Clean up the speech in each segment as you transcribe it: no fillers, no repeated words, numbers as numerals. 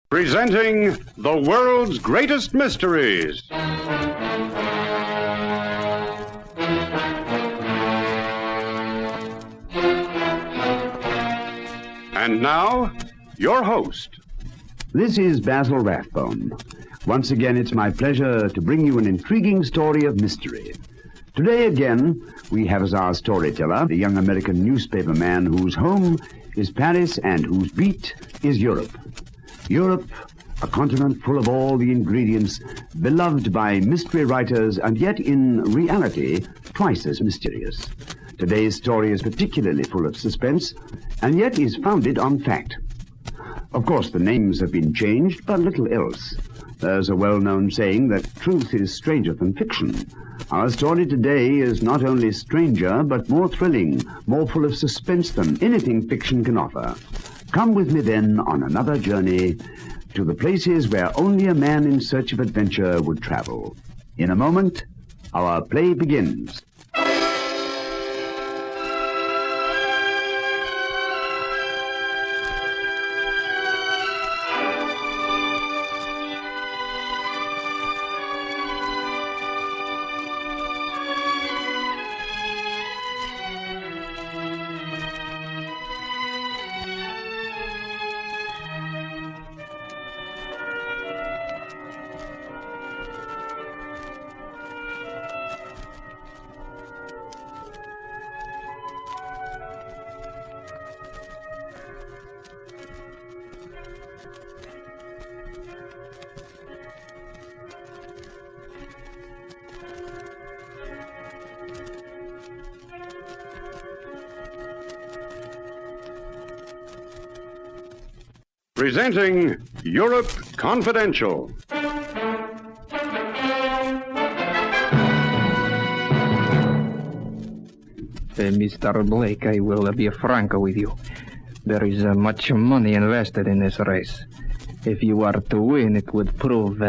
Presenting the world's greatest mysteries. And now, your host. This is Basil Rathbone. Once again, it's my pleasure to bring you an intriguing story of mystery. Today again, we have as our storyteller the young American newspaper man whose home is Paris and whose beat is Europe. Europe, a continent full of all the ingredients, beloved by mystery writers, and yet in reality, twice as mysterious. Today's story is particularly full of suspense, and yet is founded on fact. Of course, the names have been changed, but little else. There's a well-known saying that truth is stranger than fiction. Our story today is not only stranger, but more thrilling, more full of suspense than anything fiction can offer. Come with me then on another journey to the places where only a man in search of adventure would travel. In a moment, our play begins. Presenting Europe Confidential. Mr. Blake, I will be frank with you. There is much money invested in this race. If you are to win, it would prove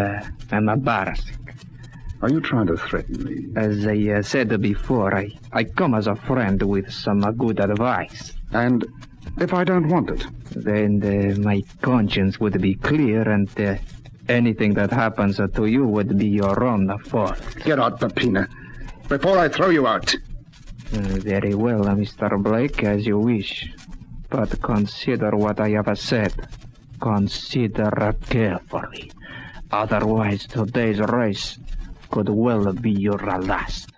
embarrassing. Are you trying to threaten me? As I said before, I come as a friend with some good advice. And if I don't want it? Then my conscience would be clear, and anything that happens to you would be your own fault. Get out, Peppina, before I throw you out. Very well, Mr. Blake, as you wish. But consider what I have said. Consider carefully. Otherwise, today's race could well be your last.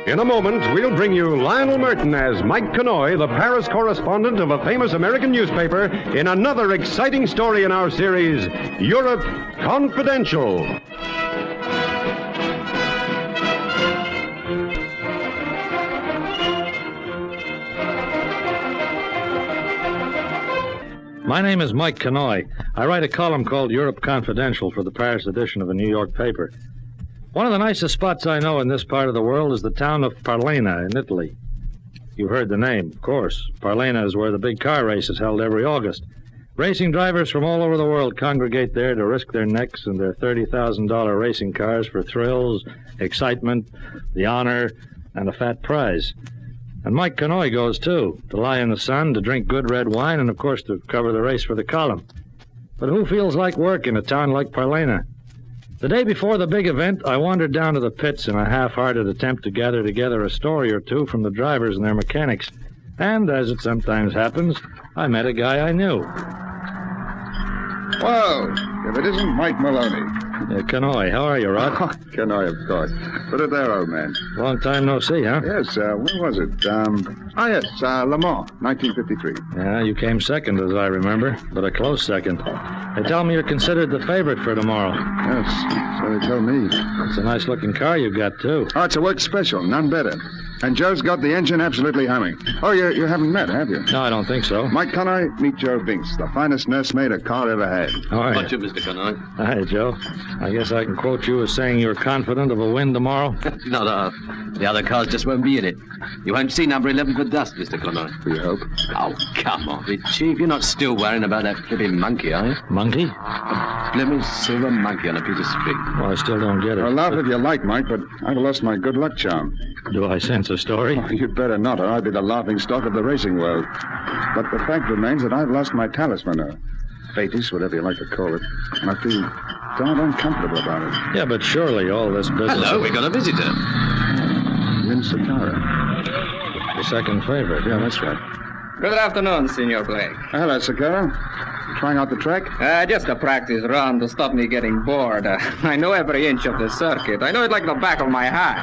In a moment, we'll bring you Lionel Merton as Mike Canoy, the Paris correspondent of a famous American newspaper, in another exciting story in our series, Europe Confidential. My name is Mike Canoy. I write a column called Europe Confidential for the Paris edition of a New York paper. One of the nicest spots I know in this part of the world is the town of Parlena in Italy. You've heard the name, of course. Parlena is where the big car race is held every August. Racing drivers from all over the world congregate there to risk their necks and their $30,000 racing cars for thrills, excitement, the honor, and a fat prize. And Mike Canoy goes, too, to lie in the sun, to drink good red wine, and, of course, to cover the race for the column. But who feels like work in a town like Parlena? The day before the big event, I wandered down to the pits in a half-hearted attempt to gather together a story or two from the drivers and their mechanics. And, as it sometimes happens, I met a guy I knew. Well, if it isn't Mike Maloney. Canoy, how are you, Rod? Oh, Canoy, of course. Put it there, old man. Long time no see, huh? Yes, when was it? Yes, Le Mans, 1953. Yeah, you came second, as I remember, but a close second. They tell me you're considered the favorite for tomorrow. Yes, so they tell me. It's a nice-looking car you've got, too. Oh, it's a work special, none better. And Joe's got the engine absolutely humming. Oh, you haven't met, have you? No, I don't think so. Mike Connoy, meet Joe Binks, the finest nursemaid a car ever had. All right. Watch it, Mr. Connoy. Hi, Joe. I guess I can quote you as saying you're confident of a win tomorrow. Not half. The other cars just won't be in it. You won't see number 11 for dust, Mr. Connoy. We hope. Oh, come off it, Chief. You're not still worrying about that flipping monkey, are you? Monkey? A blimmin' silver monkey on a piece of string. Well, I still don't get it. Well, laugh if you like, Mike, but I've lost my good luck charm. Do I sense a story? Oh, you'd better not, or I'd be the laughing stock of the racing world. But the fact remains that I've lost my talisman, or fetis, whatever you like to call it. And I feel darn uncomfortable about it. Yeah, but surely all this business... Hello, we got a visitor. Lynn Sakara. Your second favorite. Yeah, that's right. Good afternoon, Senor Blake. Hello, Sakara. Trying out the track? Just a practice run to stop me getting bored. I know every inch of the circuit. I know it like the back of my hand.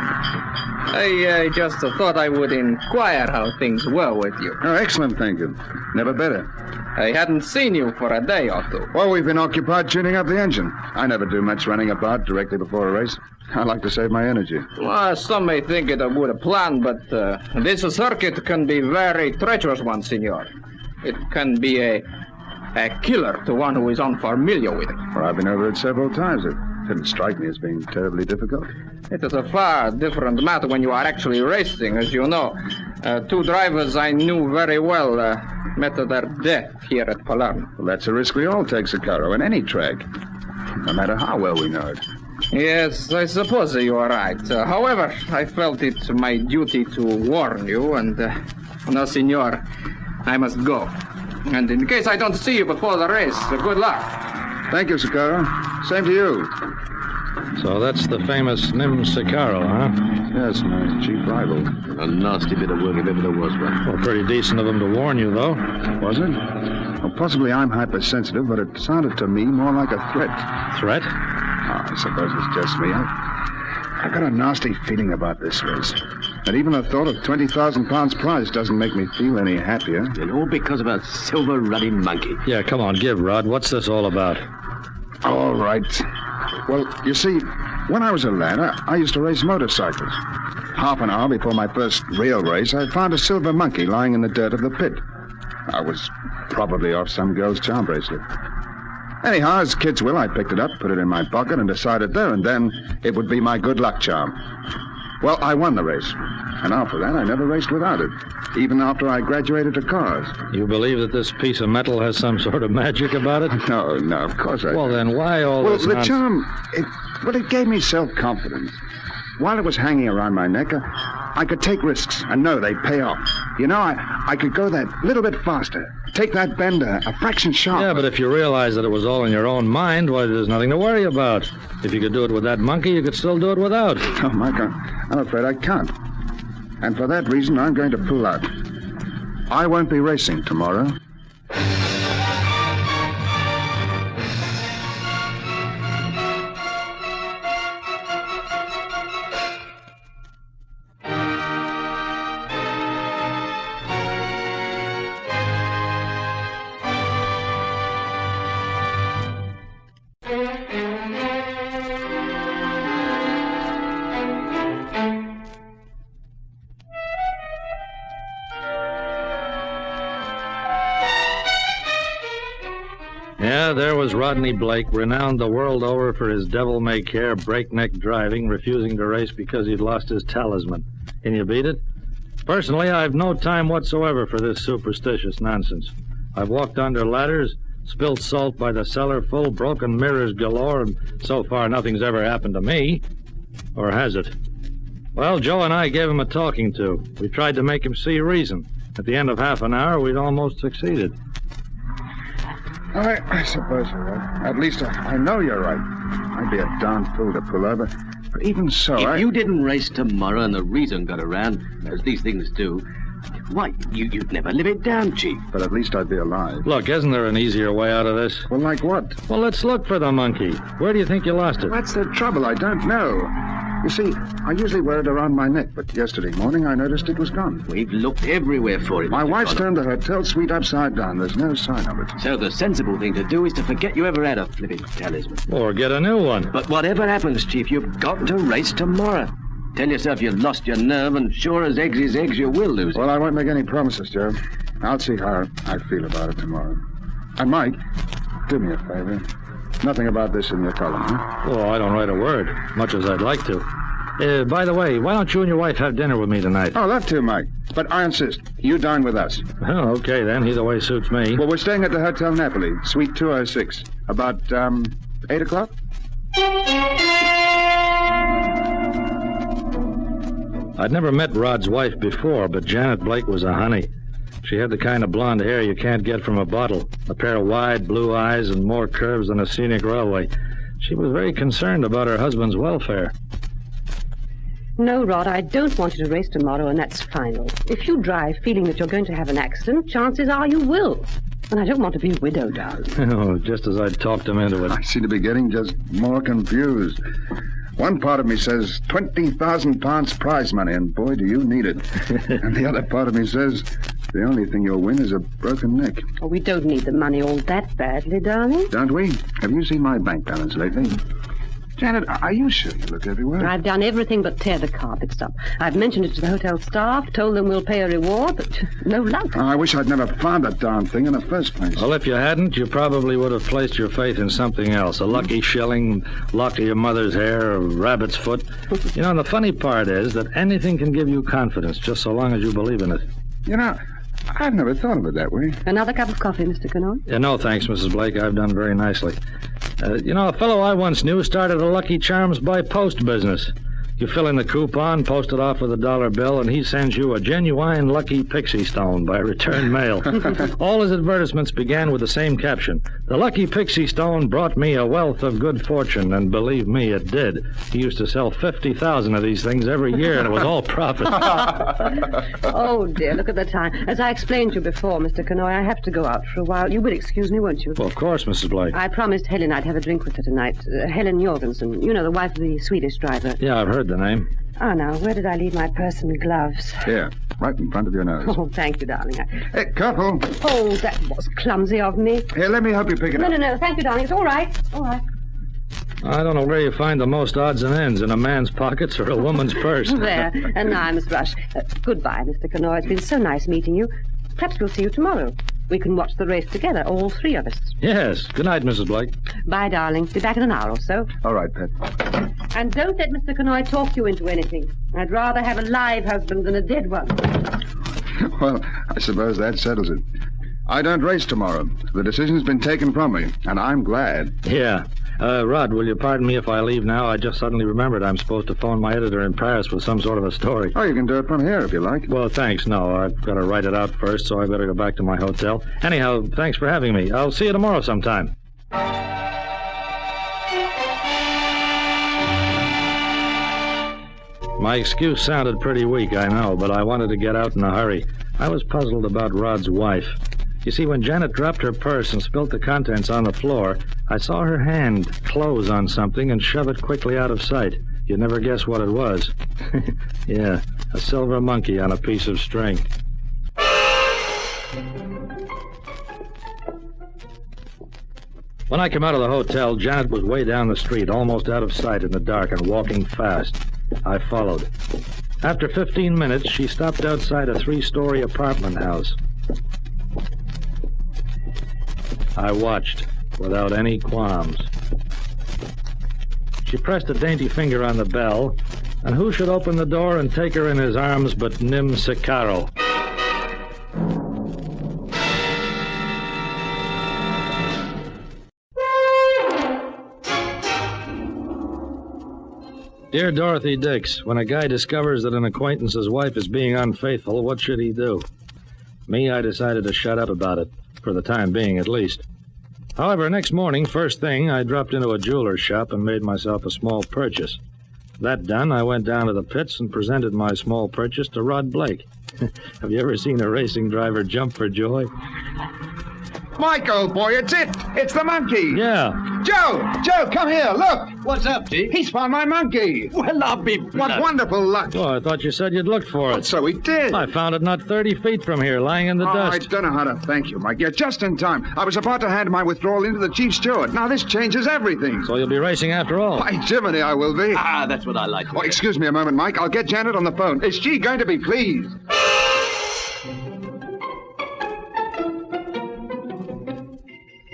I just thought I would inquire how things were with you. Oh, excellent, thank you. Never better. I hadn't seen you for a day or two. Well, we've been occupied tuning up the engine. I never do much running about directly before a race. I like to save my energy. Well, some may think it a good plan, but this circuit can be very treacherous one, Senor. It can be a killer to one who is unfamiliar with it. Well, I've been over it several times. It didn't strike me as being terribly difficult. It is a far different matter when you are actually racing, as you know. Two drivers I knew very well met their death here at Palermo. Well, that's a risk we all take, Sakaro, in any track. No matter how well we know it. Yes, I suppose you are right. However, I felt it my duty to warn you, and now, Senor, I must go. And in case I don't see you before the race, good luck. Thank you, Sakaro. Same to you. So that's the famous Nim Sicaro, huh? Yes, my chief rival. A nasty bit of work if ever there was one. Well, pretty decent of him to warn you, though. Was it? Well, possibly I'm hypersensitive, but it sounded to me more like a threat. Threat? Oh, I suppose it's just me. I've got a nasty feeling about this race. And even the thought of 20,000 pounds prize doesn't make me feel any happier. And all because of a silver ruddy monkey. Yeah, come on, give, Rod. What's this all about? All right. Well, you see, when I was a lad, I used to race motorcycles. Half an hour before my first real race, I found a silver monkey lying in the dirt of the pit. I was probably off some girl's charm bracelet. Anyhow, as kids will, I picked it up, put it in my pocket, and decided there and then it would be my good luck charm. Well, I won the race. And after that, I never raced without it, even after I graduated to cars. You believe that this piece of metal has some sort of magic about it? No, of course I Well, don't. then why all Well, this the nonsense? charm, it gave me self-confidence. While it was hanging around my neck, I could take risks and know they'd pay off. You know, I could go that little bit faster, take that bend a fraction sharper. Yeah, but if you realize that it was all in your own mind, why, there's nothing to worry about. If you could do it with that monkey, you could still do it without. Oh, Mike, I'm afraid I can't. And for that reason, I'm going to pull out. I won't be racing tomorrow. Yeah, there was Rodney Blake, renowned the world over for his devil-may-care breakneck driving, refusing to race because he'd lost his talisman. Can you beat it? Personally, I've no time whatsoever for this superstitious nonsense. I've walked under ladders, spilled salt by the cellar full, broken mirrors galore, and so far nothing's ever happened to me. Or has it? Well, Joe and I gave him a talking to. We tried to make him see reason. At the end of half an hour, we'd almost succeeded. I suppose you're right. At least I know you're right. I'd be a darn fool to pull over. But even so, If you didn't race tomorrow and the reason got around, as these things do, why, you'd never live it down, Chief. But at least I'd be alive. Look, isn't there an easier way out of this? Well, like what? Well, let's look for the monkey. Where do you think you lost it? That's the trouble. I don't know. You see, I usually wear it around my neck, but yesterday morning I noticed it was gone. We've looked everywhere for it. My Mr. wife's Connor. turned the hotel suite upside down. There's no sign of it. So the sensible thing to do is to forget you ever had a flipping talisman. Or get a new one. But whatever happens, Chief, you've got to race tomorrow. Tell yourself you lost your nerve, and sure as eggs is eggs, you will lose it. Well, I won't make any promises, Joe. I'll see how I feel about it tomorrow. And Mike, do me a favor. Nothing about this in your column, huh? Oh, I don't write a word, much as I'd like to. By the way, why don't you and your wife have dinner with me tonight? Oh, that too, Mike. But I insist. You dine with us. Oh, okay, then. Either way suits me. Well, we're staying at the Hotel Napoli, Suite 206. About, 8 o'clock? I'd never met Rod's wife before, but Janet Blake was a honey. She had the kind of blonde hair you can't get from a bottle, a pair of wide blue eyes, and more curves than a scenic railway. She was very concerned about her husband's welfare. No, Rod, I don't want you to race tomorrow, and that's final. If you drive feeling that you're going to have an accident, chances are you will. And I don't want to be widowed, darling. Oh, just as I'd talked him into it. I seem to be getting just more confused. One part of me says 20,000 pounds prize money, and boy, do you need it. And the other part of me says the only thing you'll win is a broken neck. Oh, we don't need the money all that badly, darling. Don't we? Have you seen my bank balance lately? Janet, are you sure you look everywhere? I've done everything but tear the carpets up. I've mentioned it to the hotel staff, told them we'll pay a reward, but no luck. Oh, I wish I'd never found that darn thing in the first place. Well, if you hadn't, you probably would have placed your faith in something else. A lucky shilling, lock of your mother's hair, a rabbit's foot. You know, the funny part is that anything can give you confidence, just so long as you believe in it. You know, I've never thought of it that way. Another cup of coffee, Mr. Canoy? No, thanks, Mrs. Blake. I've done very nicely. You know, a fellow I once knew started a Lucky Charms by post business. You fill in the coupon, post it off with a dollar bill, and he sends you a genuine Lucky Pixie Stone by return mail. All his advertisements began with the same caption. The Lucky Pixie Stone brought me a wealth of good fortune, and believe me, it did. He used to sell 50,000 of these things every year, and it was all profit. Oh, dear, look at the time. As I explained to you before, Mr. Canoy, I have to go out for a while. You will excuse me, won't you? Well, of course, Mrs. Blake. I promised Helen I'd have a drink with her tonight. Helen Jorgensen. You know, the wife of the Swedish driver. Yeah, I've heard the name. Oh, now, where did I leave my purse and gloves? Here, right in front of your nose. Oh, thank you, darling. Hey, careful. Oh, that was clumsy of me. Here, let me help you pick it up. No, thank you, darling. It's all right. All right. I don't know where you find the most odds and ends, in a man's pockets or a woman's purse. There, and now I must rush. Goodbye, Mr. Canoy. It's been so nice meeting you. Perhaps we'll see you tomorrow. We can watch the race together, all three of us. Yes. Good night, Mrs. Blake. Bye, darling. Be back in an hour or so. All right, Pet. And don't let Mr. Canoy talk you into anything. I'd rather have a live husband than a dead one. Well, I suppose that settles it. I don't race tomorrow. The decision's been taken from me, and I'm glad. Yeah. Rod, will you pardon me if I leave now? I just suddenly remembered I'm supposed to phone my editor in Paris with some sort of a story. Oh, you can do it from here if you like. Well, thanks. No, I've got to write it out first, so I better go back to my hotel. Anyhow, thanks for having me. I'll see you tomorrow sometime. My excuse sounded pretty weak, I know, but I wanted to get out in a hurry. I was puzzled about Rod's wife. You see, when Janet dropped her purse and spilt the contents on the floor, I saw her hand close on something and shove it quickly out of sight. You'd never guess what it was. Yeah, a silver monkey on a piece of string. When I came out of the hotel, Janet was way down the street, almost out of sight in the dark and walking fast. I followed. After 15 minutes, she stopped outside a 3-story apartment house. I watched, without any qualms. She pressed a dainty finger on the bell, and who should open the door and take her in his arms but Nim Sicaro? Dear Dorothy Dix, when a guy discovers that an acquaintance's wife is being unfaithful, what should he do? Me, I decided to shut up about it, for the time being at least. However, next morning, first thing, I dropped into a jeweler's shop and made myself a small purchase. That done, I went down to the pits and presented my small purchase to Rod Blake. Have you ever seen a racing driver jump for joy? Mike, old boy, it's it. It's the monkey. Yeah. Joe, come here. Look. What's up, G? He's found my monkey. Well, I'll be What blood. wonderful luck. Oh, I thought you said you'd looked for it. So he did. I found it not 30 feet from here, lying in the I dust. don't know how to thank you, Mike. You're just in time. I was about to hand my withdrawal into the chief steward. Now this changes everything. So you'll be racing after all. By Jiminy, I will be. Ah, that's what I like. Oh, excuse me a moment, Mike. I'll get Janet on the phone. Is she going to be pleased?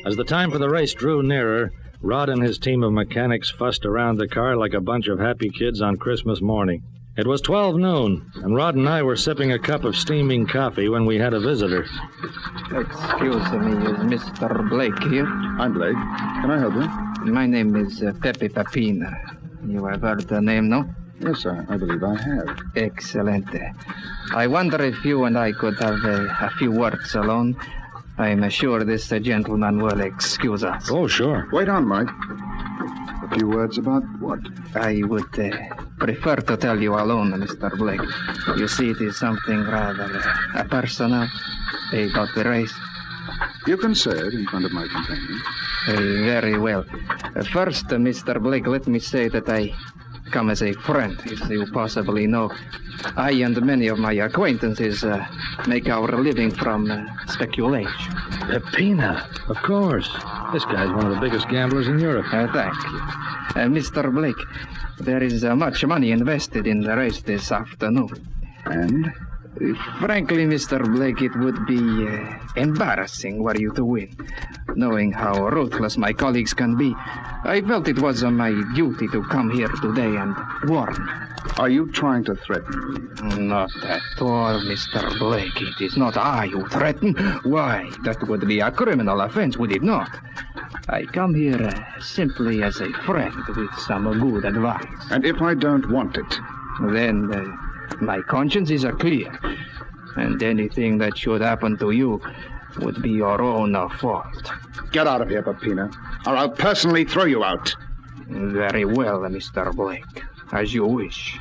As the time for the race drew nearer, Rod and his team of mechanics fussed around the car like a bunch of happy kids on Christmas morning. It was 12 noon, and Rod and I were sipping a cup of steaming coffee when we had a visitor. Excuse me, is Mr. Blake here? I'm Blake. Can I help you? My name is Pepe Papina. You have heard the name, no? Yes, sir. I believe I have. Excellent. I wonder if you and I could have a few words alone. I'm sure this gentleman will excuse us. Oh, sure. Wait on, Mike. A few words about what? I would prefer to tell you alone, Mr. Blake. You see, it is something rather personal about the race. You can say it in front of my companion. Very well. First, Mr. Blake, let me say that I come as a friend, as you possibly know. I and many of my acquaintances make our living from speculation. Pepina, of course. This guy's one of the biggest gamblers in Europe. Thank you. Mr. Blake, there is much money invested in the race this afternoon. And? Frankly, Mr. Blake, it would be embarrassing were you to win. Knowing how ruthless my colleagues can be, I felt it was my duty to come here today and warn. Are you trying to threaten me? Not at all, Mr. Blake. It is not I who threaten. Why, that would be a criminal offense, would it not? I come here simply as a friend with some good advice. And if I don't want it? Then my conscience is clear. And anything that should happen to you would be your own fault. Get out of here, Peppina, or I'll personally throw you out. Very well, Mr. Blake. As you wish.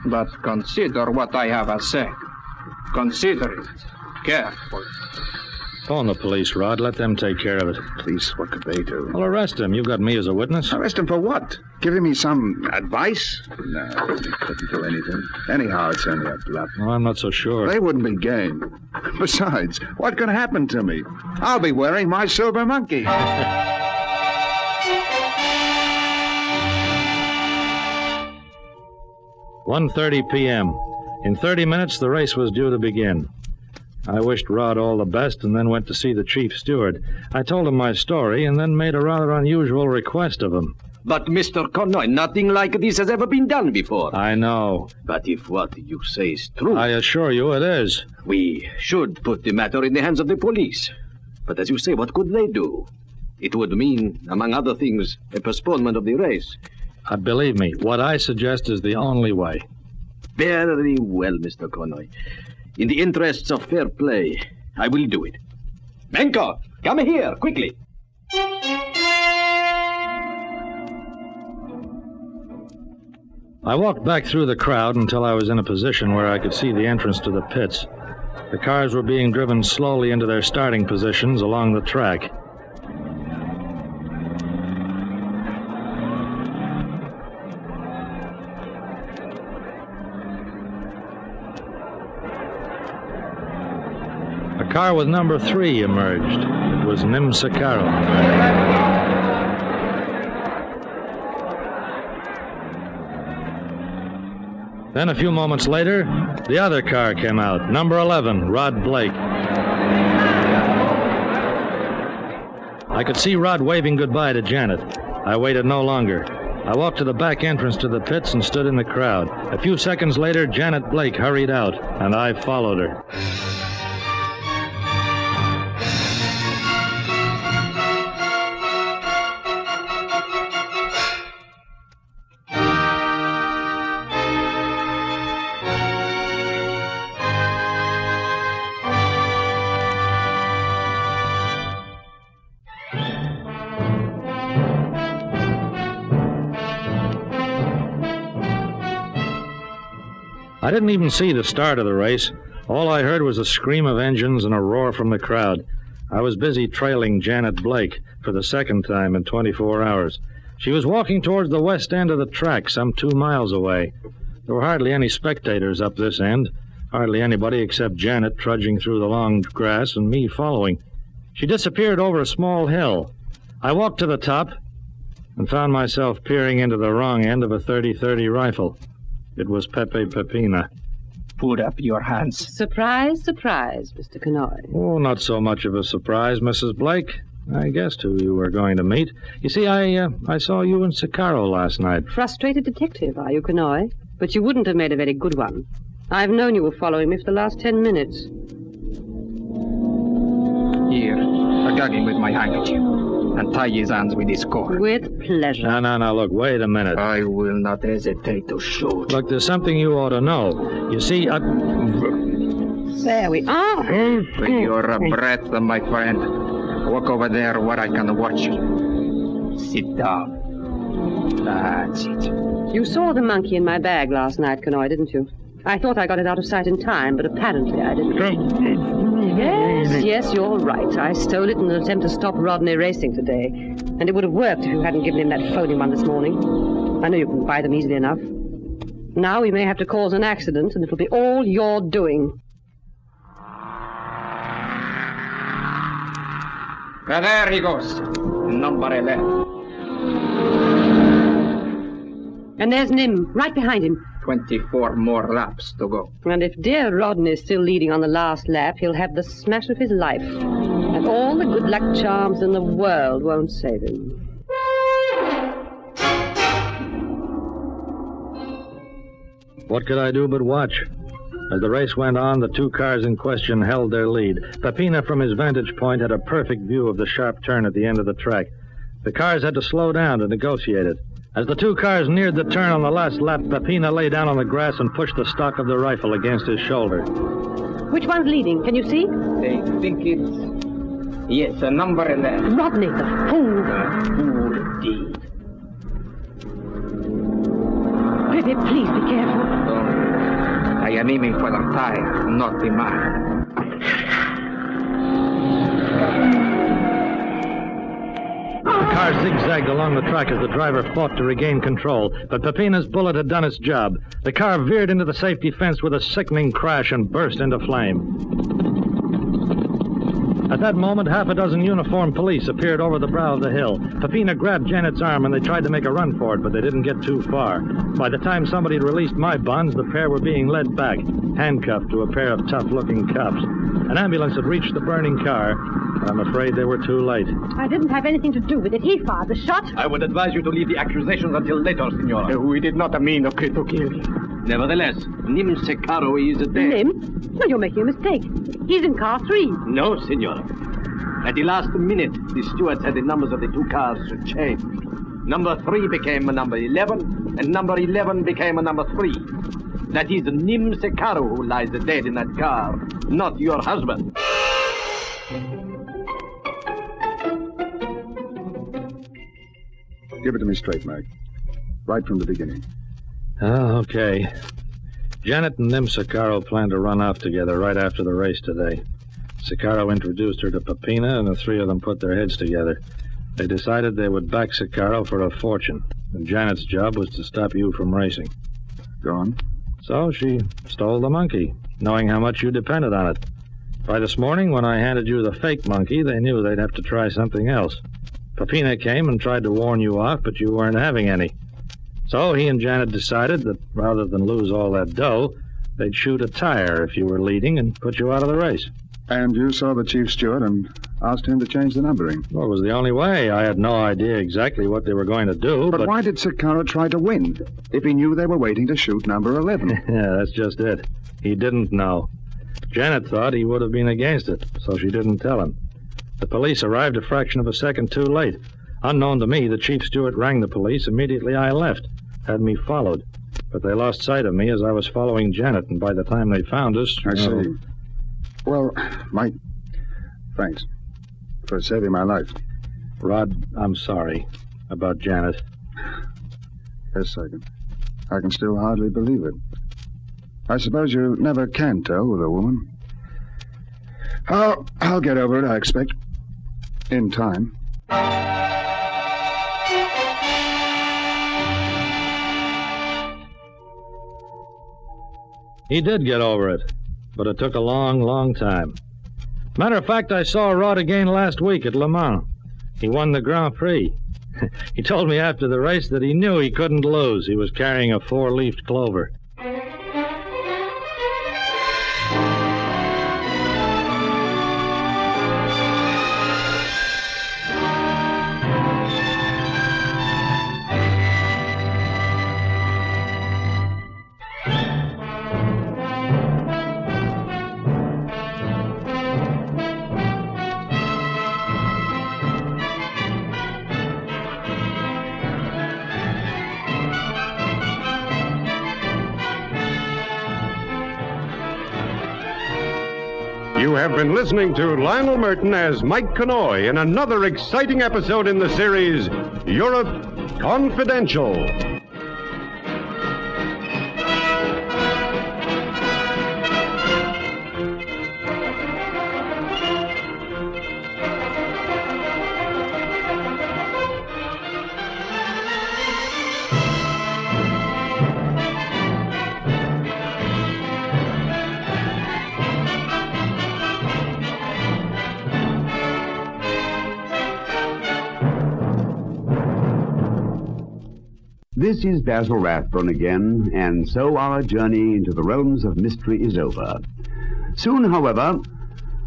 But consider what I have said. Consider it carefully. Phone the police, Rod. Let them take care of it. Police, what could they do? Well, arrest him. You've got me as a witness. Arrest him for what? Giving me some advice? No, they couldn't do anything. Anyhow, it's only a bluff. Well, I'm not so sure. They wouldn't be game. Besides, what could happen to me? I'll be wearing my silver monkey. 1:30 p.m. In 30 minutes, the race was due to begin. I wished Rod all the best and then went to see the chief steward. I told him my story and then made a rather unusual request of him. But, Mr. Connoy, nothing like this has ever been done before. I know. But if what you say is true... I assure you it is. We should put the matter in the hands of the police. But as you say, what could they do? It would mean, among other things, a postponement of the race. Believe me, what I suggest is the only way. Very well, Mr. Connoy. In the interests of fair play, I will do it. Menko, come here, quickly. I walked back through the crowd until I was in a position where I could see the entrance to the pits. The cars were being driven slowly into their starting positions along the track. A car with number 3 emerged. It was Nim Sakaro. Then a few moments later, the other car came out, number 11, Rod Blake. I could see Rod waving goodbye to Janet. I waited no longer. I walked to the back entrance to the pits and stood in the crowd. A few seconds later, Janet Blake hurried out, and I followed her. I didn't even see the start of the race. All I heard was a scream of engines and a roar from the crowd. I was busy trailing Janet Blake for the second time in 24 hours. She was walking towards the west end of the track, some 2 miles away. There were hardly any spectators up this end, hardly anybody except Janet trudging through the long grass and me following. She disappeared over a small hill. I walked to the top and found myself peering into the wrong end of a .30-30 rifle. It was Pepe Pepina. Put up your hands. Surprise, surprise, Mr. Canoy. Oh, not so much of a surprise, Mrs. Blake. I guessed who you were going to meet. You see, I saw you and Sicaro last night. Frustrated detective, are you, Canoy? But you wouldn't have made a very good one. I've known you were following me for the last 10 minutes. Here, gag him with my handkerchief and tie his hands with this cord. With pleasure. No, look, wait a minute. I will not hesitate to shoot. Look, there's something you ought to know. You see, There we are. With your breath, my friend. Walk over there where I can watch you. Sit down. That's it. You saw the monkey in my bag last night, Canoy, didn't you? I thought I got it out of sight in time, but apparently I didn't. Yes, you're right. I stole it in an attempt to stop Rodney racing today. And it would have worked if you hadn't given him that phony one this morning. I know you can buy them easily enough. Now we may have to cause an accident, and it'll be all your doing. There he goes. Number 11. And there's Nim, right behind him. 24 more laps to go. And if dear Rodney's still leading on the last lap, he'll have the smash of his life. And all the good luck charms in the world won't save him. what could I do but watch? As the race went on, the 2 cars in question held their lead. Pepina, from his vantage point, had a perfect view of the sharp turn at the end of the track. The cars had to slow down to negotiate it. As the 2 cars neared the turn on the last lap, Pepina lay down on the grass and pushed the stock of the rifle against his shoulder. Which one's leading? Can you see? They think it's... Yes, number 11. Rodney, the fool. Fool indeed. Pepe, please be careful. I am aiming for the tire, not the man. The car zigzagged along the track as the driver fought to regain control, but Pepina's bullet had done its job. The car veered into the safety fence with a sickening crash and burst into flame. At that moment, half a dozen uniformed police appeared over the brow of the hill. Pepina grabbed Janet's arm and they tried to make a run for it, but they didn't get too far. By the time somebody had released my bonds, the pair were being led back, handcuffed to a pair of tough-looking cops. An ambulance had reached the burning car, but I'm afraid they were too late. I didn't have anything to do with it. He fired the shot. I would advise you to leave the accusations until later, Senora. We did not mean to kill him. Nevertheless, Nim Secaro is dead. Nim? No, you're making a mistake. He's in car 3. No, Senora. At the last minute, the stewards had the numbers of the 2 cars changed. Number 3 became a number 11, and number 11 became a number 3. That is Nim Secaro who lies dead in that car, not your husband. Give it to me straight, Mike. Right from the beginning. Oh, okay. Janet and Nim Secaro planned to run off together right after the race today. Secaro introduced her to Pepina, and the 3 of them put their heads together. They decided they would back Secaro for a fortune, and Janet's job was to stop you from racing. Go on. So she stole the monkey, knowing how much you depended on it. By this morning, when I handed you the fake monkey, they knew they'd have to try something else. Pepina came and tried to warn you off, but you weren't having any. So he and Janet decided that rather than lose all that dough, they'd shoot a tire if you were leading and put you out of the race. And you saw the chief steward and asked him to change the numbering. Well, it was the only way. I had no idea exactly what they were going to do, But why did Secaro try to win if he knew they were waiting to shoot number 11? Yeah, that's just it. He didn't know. Janet thought he would have been against it, so she didn't tell him. The police arrived a fraction of a second too late. Unknown to me, the chief steward rang the police immediately I left, had me followed. But they lost sight of me as I was following Janet, and by the time they found us... I see. Well, Mike, thanks for saving my life. Rod, I'm sorry about Janet. Yes, I can still hardly believe it. I suppose you never can tell with a woman. I'll get over it, I expect. In time. He did get over it, but it took a long, long time. Matter of fact, I saw Rod again last week at Le Mans. He won the Grand Prix. He told me after the race that he knew he couldn't lose. He was carrying a four-leafed clover. You have been listening to Lionel Merton as Mike Connoy in another exciting episode in the series Europe Confidential. This is Basil Rathbone again, and so our journey into the realms of mystery is over. Soon, however,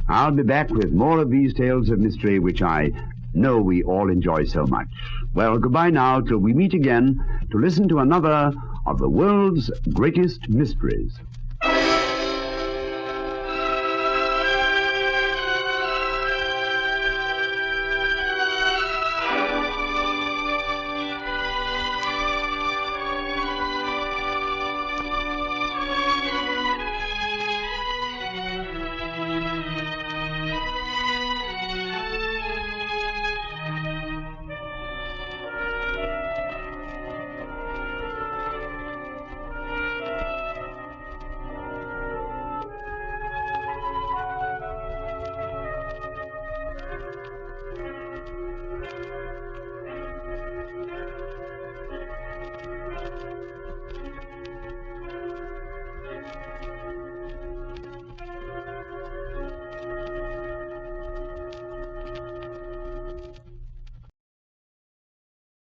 I'll be back with more of these tales of mystery which I know we all enjoy so much. Well, goodbye now till we meet again to listen to another of the world's greatest mysteries.